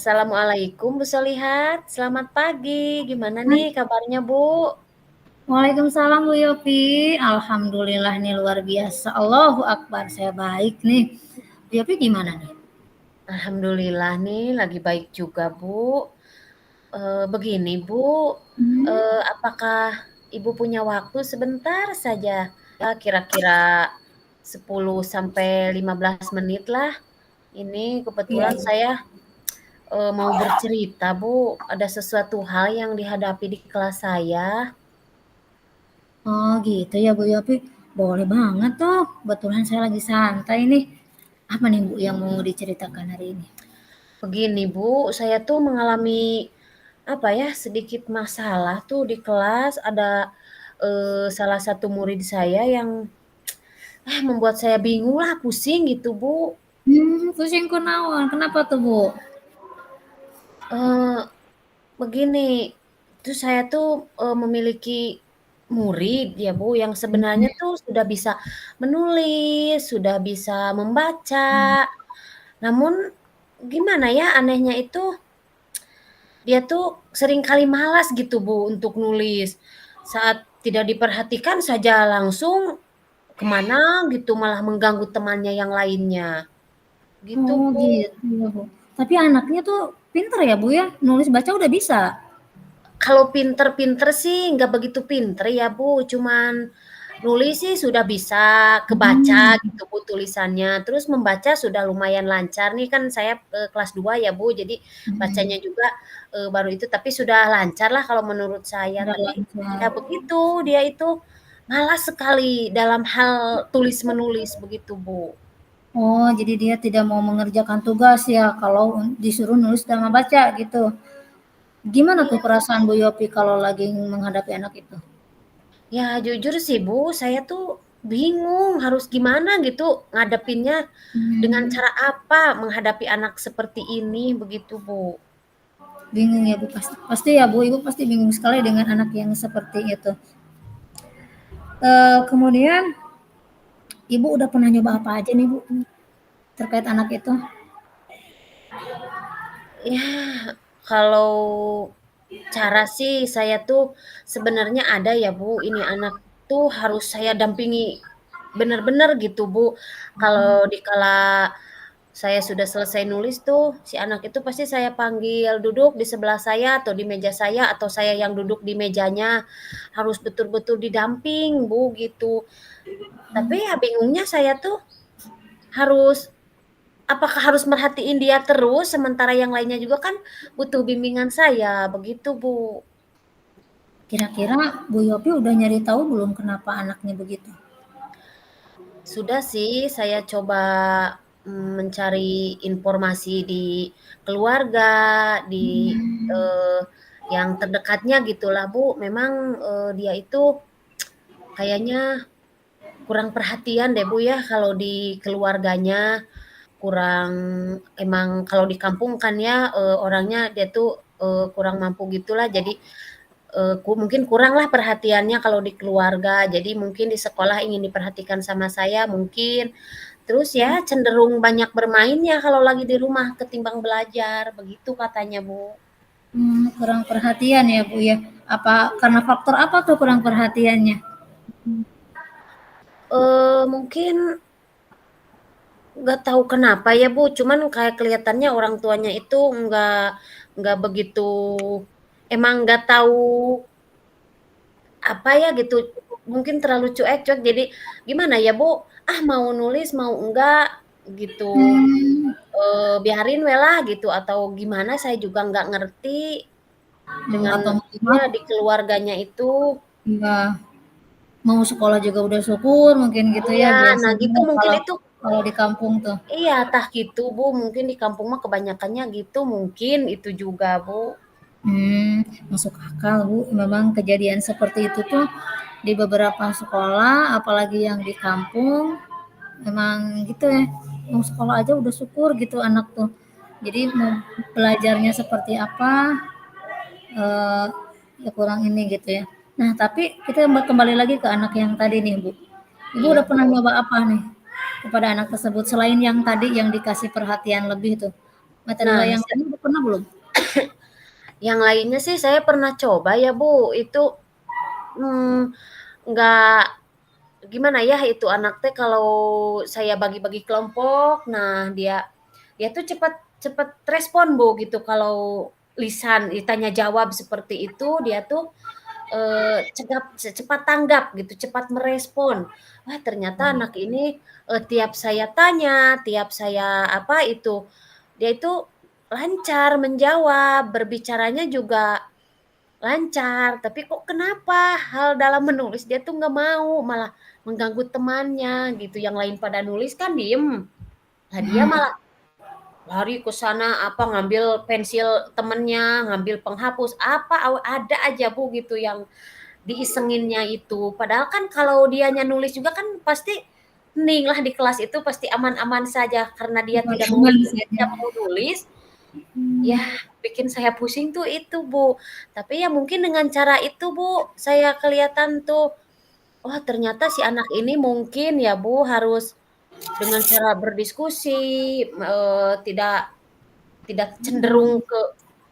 Assalamualaikum Bu Solihat, selamat pagi. Gimana nih kabarnya Bu? Waalaikumsalam Bu Yopi. Alhamdulillah nih luar biasa. Allahu Akbar. Saya baik nih. Bu Yopi gimana nih? Alhamdulillah nih lagi baik juga Bu. Begini Bu, apakah Ibu punya waktu sebentar saja? Ya kira-kira 10 sampai 15 menit lah. Ini Iya, kebetulan iya. saya mau bercerita Bu, ada sesuatu hal yang dihadapi di kelas saya. Oh gitu ya Bu Yopi. Boleh banget tuh. Kebetulan saya lagi santai nih. Apa nih Bu yang mau diceritakan hari ini? Begini Bu, saya tuh mengalami apa ya, sedikit masalah tuh di kelas. Ada salah satu murid saya yang membuat saya bingung lah, pusing gitu Bu. Pusing kunaon? Kenapa tuh Bu? Eh, Begini, tuh saya tuh memiliki murid ya Bu, yang sebenarnya tuh sudah bisa menulis, sudah bisa membaca. Namun gimana ya, anehnya itu dia tuh seringkali malas gitu Bu untuk nulis. Saat tidak diperhatikan saja langsung kemana gitu, malah mengganggu temannya yang lainnya. Gitu Oh Bu. gitu ya Bu. Tapi anaknya tuh pinter ya Bu ya? Nulis baca udah bisa. Kalau pinter-pinter sih nggak begitu pinter ya Bu, cuman nulis sih sudah bisa kebaca Hmm. gitu Bu tulisannya, terus membaca sudah lumayan lancar nih kan saya, kelas 2 ya Bu, jadi Hmm. bacanya juga, baru itu tapi sudah lancar lah kalau menurut saya. Udah Tapi lancar. ya begitu, dia itu malas sekali dalam hal tulis menulis begitu Bu. Oh, jadi dia tidak mau mengerjakan tugas ya kalau disuruh nulis dan membaca gitu. Gimana tuh Iya. perasaan Bu Yopi kalau lagi menghadapi anak itu? Ya jujur sih Bu, saya tuh bingung harus gimana gitu ngadepinnya, dengan Hmm, cara apa menghadapi anak seperti ini begitu Bu. bingung ya Bu pasti. Pasti ya Bu, Ibu pasti bingung sekali dengan anak yang seperti itu. Kemudian Ibu udah pernah nyoba apa aja nih Bu terkait anak itu? Ya kalau cara sih saya tuh sebenarnya ada ya Bu, ini anak tuh harus saya dampingi benar-benar gitu Bu. Kalau dikala saya sudah selesai nulis tuh, si anak itu pasti saya panggil duduk di sebelah saya atau di meja saya atau saya yang duduk di mejanya, harus betul-betul didamping Bu, gitu. Tapi ya bingungnya saya tuh harus apakah harus merhatiin dia terus sementara yang lainnya juga kan butuh bimbingan saya, begitu Bu. Kira-kira Bu Yopi udah nyari tahu belum kenapa anaknya begitu? Sudah sih saya coba, mencari informasi di keluarga, di, eee, yang terdekatnya gitulah Bu. Memang, dia itu kayaknya kurang perhatian deh Bu ya kalau di keluarganya, kurang emang kalau di kampung kan ya, orangnya dia tuh, kurang mampu gitulah jadi, mungkin kuranglah perhatiannya kalau di keluarga. Jadi mungkin di sekolah ingin diperhatikan sama saya mungkin. Terus ya cenderung banyak bermain ya kalau lagi di rumah ketimbang belajar, begitu katanya, Bu. Kurang perhatian ya Bu ya. Apa karena faktor apa tuh kurang perhatiannya? Mungkin nggak tahu kenapa ya, Bu, cuman kayak kelihatannya orang tuanya itu nggak begitu emang nggak tahu apa ya gitu, mungkin terlalu cuek-cuek jadi gimana ya, Bu, ah mau nulis mau enggak gitu, Hmm, biarin we lah gitu atau gimana saya juga nggak ngerti dengan atau mungkin ya di keluarganya itu. nggak mau sekolah juga udah syukur mungkin gitu ya Iya, nah gitu biasanya mungkin kalau itu kalau di kampung tuh. iya, tah gitu, Bu, mungkin di kampung mah kebanyakannya gitu, mungkin itu juga, Bu. Masuk akal Bu. Memang kejadian seperti itu tuh di beberapa sekolah, apalagi yang di kampung, memang gitu ya. Mau sekolah aja udah syukur gitu anak tuh. Jadi mau belajarnya seperti apa, eh, ya kurang ini gitu ya. Nah, tapi kita kembali lagi ke anak yang tadi nih Bu. Ibu Iya, udah pernah Bu. nyoba apa nih kepada anak tersebut selain yang tadi yang dikasih perhatian lebih tuh? Metode Nah, yang lain pernah belum? Yang lainnya sih saya pernah coba ya, Bu, itu, mmm, nggak gimana ya, itu anak teh kalau saya bagi-bagi kelompok, nah dia tuh cepet respon, Bu, gitu. Kalau lisan ditanya jawab seperti itu, dia tuh, cepat tanggap gitu, cepat merespon. Wah, ternyata anak ini, tiap saya tanya, tiap saya apa itu, dia itu lancar menjawab, berbicaranya juga lancar, tapi kok kenapa hal dalam menulis dia tuh nggak mau, malah mengganggu temannya gitu, yang lain pada nulis kan diem, lah dia Mhm. malah lari ke sana, apa, ngambil pensil temennya, ngambil penghapus, apa, ada aja Bu gitu yang diisenginnya itu. Padahal kan kalau dianya nulis juga kan pasti hening lah di kelas itu, pasti aman-aman saja, karena dia tidak mau Aman-aman saja. tidak mau nulis, ya, Mmm. bikin saya pusing tuh itu, Bu. Tapi ya mungkin dengan cara itu, Bu, saya kelihatan tuh, oh ternyata si anak ini mungkin ya, Bu, harus dengan cara berdiskusi, tidak tidak cenderung ke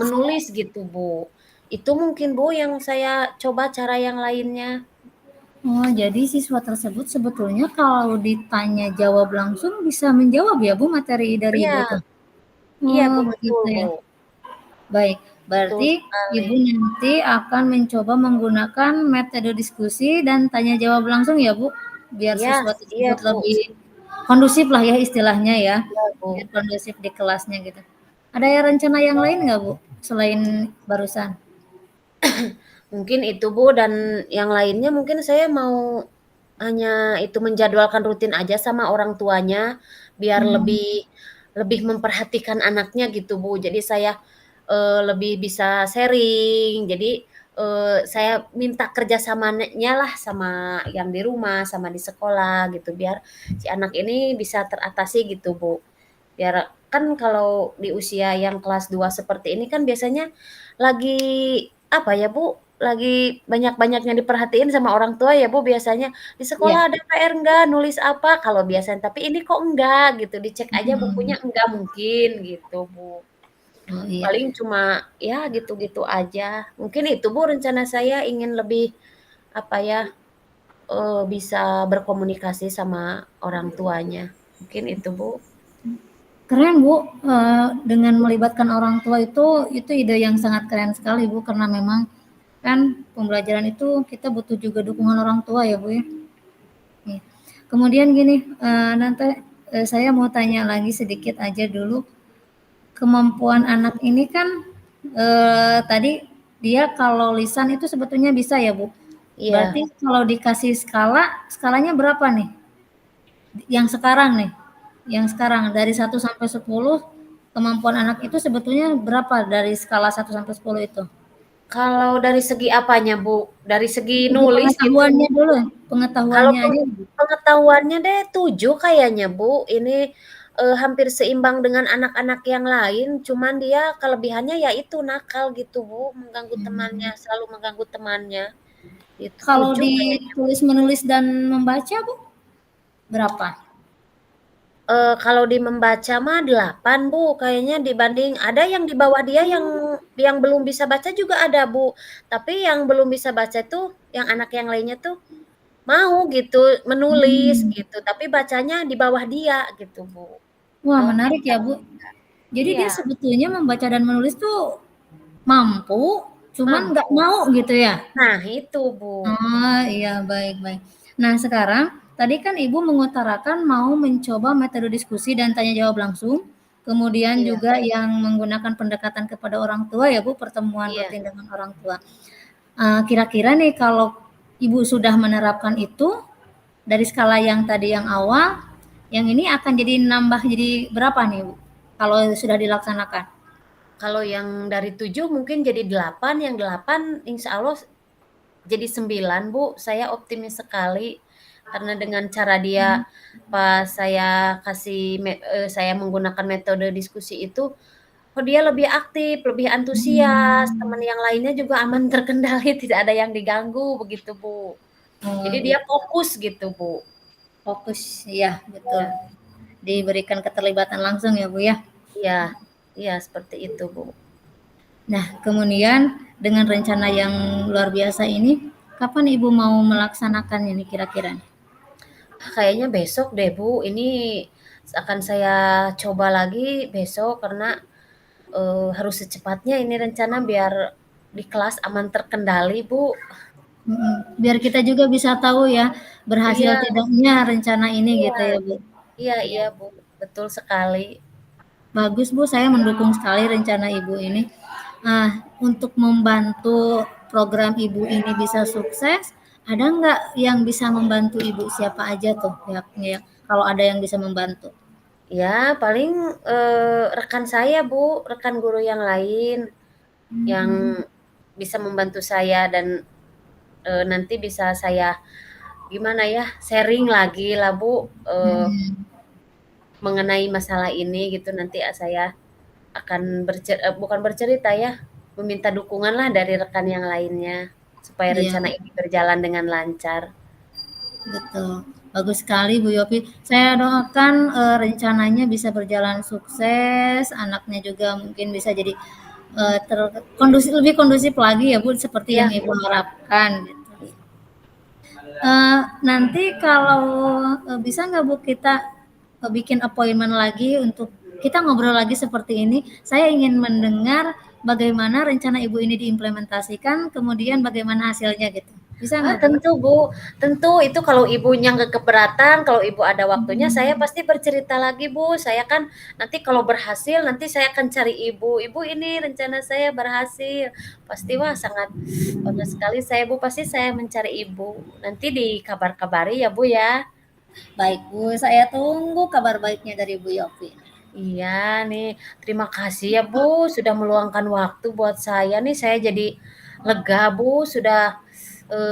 menulis gitu, Bu. Itu mungkin, Bu, yang saya coba cara yang lainnya. Oh, jadi siswa tersebut sebetulnya kalau ditanya jawab langsung bisa menjawab ya, Bu, materi dari Iya Ibu tuh? iya, Oh, Bu, betul, begitu Bu. ya. Baik, Betul berarti sekali. Ibu nanti akan mencoba menggunakan metode diskusi dan tanya jawab langsung ya, Bu? Biar Iya siswa iya, tersebut Bu. lebih kondusif lah ya istilahnya ya, Iya, biar Bu. kondusif di kelasnya gitu. Ada rencana yang lain nggak, Bu, selain barusan? Mungkin itu, Bu, dan yang lainnya mungkin saya mau hanya itu menjadwalkan rutin aja sama orang tuanya, biar Mmm, lebih lebih memperhatikan anaknya gitu, Bu. Jadi saya, lebih bisa sharing, jadi, saya minta kerjasamanya lah sama yang di rumah, sama di sekolah gitu, biar si anak ini bisa teratasi gitu, Bu. Biar kan kalau di usia yang kelas 2 seperti ini kan biasanya lagi, apa ya, Bu, lagi banyak-banyaknya diperhatiin sama orang tua ya, Bu, biasanya, "Di iya, sekolah ada PR enggak? Nulis apa?" Kalau biasanya, tapi ini kok enggak gitu, dicek aja mhm, bukunya enggak mungkin gitu, Bu. oh iya. Paling cuma ya gitu-gitu aja. Mungkin itu, Bu, rencana saya ingin lebih, apa ya, bisa berkomunikasi sama orang tuanya. Mungkin itu, Bu. Keren Bu, dengan melibatkan orang tua itu ide yang sangat keren sekali Bu, karena memang kan pembelajaran itu kita butuh juga dukungan orang tua ya Bu ya. Iya. Kemudian gini, nanti saya mau tanya lagi sedikit aja dulu, kemampuan anak ini kan tadi dia kalau lisan itu sebetulnya bisa ya Bu. Iya. Berarti kalau dikasih skala, skalanya berapa nih? Yang sekarang nih, yang sekarang dari 1 sampai 10 kemampuan anak itu sebetulnya berapa dari skala 1 sampai 10 itu? Kalau dari segi apanya, Bu? Dari segi Segi nulis gitu? pengetahuannya dulu, Kalau pengetahuannya aja. pengetahuannya deh 7 kayaknya, Bu. Ini, hampir seimbang dengan anak-anak yang lain, cuman dia kelebihannya ya itu nakal gitu, Bu, mengganggu temannya, Hmm. selalu mengganggu temannya. Itu Kalau 7 kayaknya. ditulis menulis dan membaca Bu, berapa? Kalau di membaca mah 8, Bu, kayaknya dibanding ada yang di bawah dia yang belum bisa baca juga ada, Bu. Tapi yang belum bisa baca tuh, yang anak yang lainnya tuh mau gitu, menulis Hmm. gitu, tapi bacanya di bawah dia gitu, Bu. Wah Kalau menarik ya pintar Bu. Jadi dia iya, sebetulnya membaca dan menulis tuh mampu, cuman nggak mampu. mau gitu ya? Nah itu, Bu. Oh, iya, baik baik. Nah, sekarang tadi kan Ibu mengutarakan mau mencoba metode diskusi dan tanya jawab langsung, kemudian Iya juga yang menggunakan pendekatan kepada orang tua ya, Bu, pertemuan iya. rutin dengan orang tua. Kira-kira nih kalau Ibu sudah menerapkan itu, dari skala yang tadi yang awal, yang ini akan jadi nambah jadi berapa nih, Bu, kalau sudah dilaksanakan? Kalau yang dari 7 mungkin jadi 8, yang 8 insya Allah jadi 9, Bu. Saya optimis sekali, karena dengan cara dia pas saya kasih saya menggunakan metode diskusi itu, oh dia lebih aktif, lebih antusias, teman Hmm. yang lainnya juga aman terkendali, tidak ada yang diganggu, begitu, Bu. Oh, Jadi dia gitu. fokus gitu, Bu. Fokus, iya betul. Iya Diberikan keterlibatan langsung ya Bu ya? iya Iya, seperti itu, Bu. Nah, kemudian dengan rencana yang luar biasa ini, kapan Ibu mau melaksanakannya nih kira-kira? Kayaknya besok deh, Bu. Ini akan saya coba lagi besok karena, harus secepatnya ini rencana biar di kelas aman terkendali, Bu. Biar kita juga bisa tahu ya, berhasil Iya tidaknya rencana ini iya gitu ya, Bu. iya Iya. iya, Bu, betul sekali. Bagus Bu, saya mendukung sekali rencana Ibu ini. Nah, untuk membantu program Ibu ini bisa sukses, ada nggak yang bisa membantu Ibu? Siapa aja tuh pihaknya ya, kalau ada yang bisa membantu? Ya paling, rekan saya, Bu, rekan guru yang lain yang bisa membantu saya dan, nanti bisa saya gimana ya, sharing lagi lah, Bu, Hmm, mengenai masalah ini gitu. Nanti, saya akan bukan bercerita ya, meminta dukungan lah dari rekan yang lainnya, supaya iya rencana ini berjalan dengan lancar. betul. Bagus sekali Bu Yopi. Saya doakan rencananya bisa berjalan sukses, anaknya juga mungkin bisa jadi kondusif, lebih kondusif lagi ya Bu, seperti yang Iya, Ibu harapkan. Gitu. Nanti kalau bisa nggak Bu kita bikin appointment lagi untuk kita ngobrol lagi seperti ini. Saya ingin mendengar bagaimana rencana Ibu ini diimplementasikan, kemudian bagaimana hasilnya gitu. Bisa nggak Bu? tentu Bu, tentu itu kalau Ibunya nggak keberatan, kalau Ibu ada waktunya saya pasti bercerita lagi Bu. Saya kan nanti kalau berhasil, nanti saya akan cari Ibu, "Ibu ini rencana saya berhasil." Pasti wah sangat bangga sekali saya Bu, pasti saya mencari Ibu. Nanti dikabar-kabari ya Bu ya. Baik Bu, saya tunggu kabar baiknya dari Bu Yopi. Iya nih, terima kasih ya Bu, sudah meluangkan waktu buat saya nih, saya jadi lega Bu, sudah,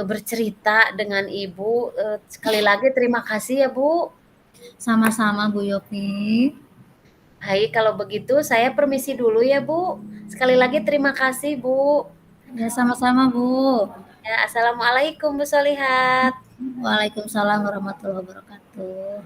bercerita dengan Ibu, sekali lagi terima kasih ya Bu. Sama-sama Bu Yopi. Baik kalau begitu saya permisi dulu ya Bu. Sekali lagi terima kasih Bu. Ya sama-sama Bu. Ya, assalamualaikum Bu Solihat. Waalaikumsalam warahmatullahi wabarakatuh.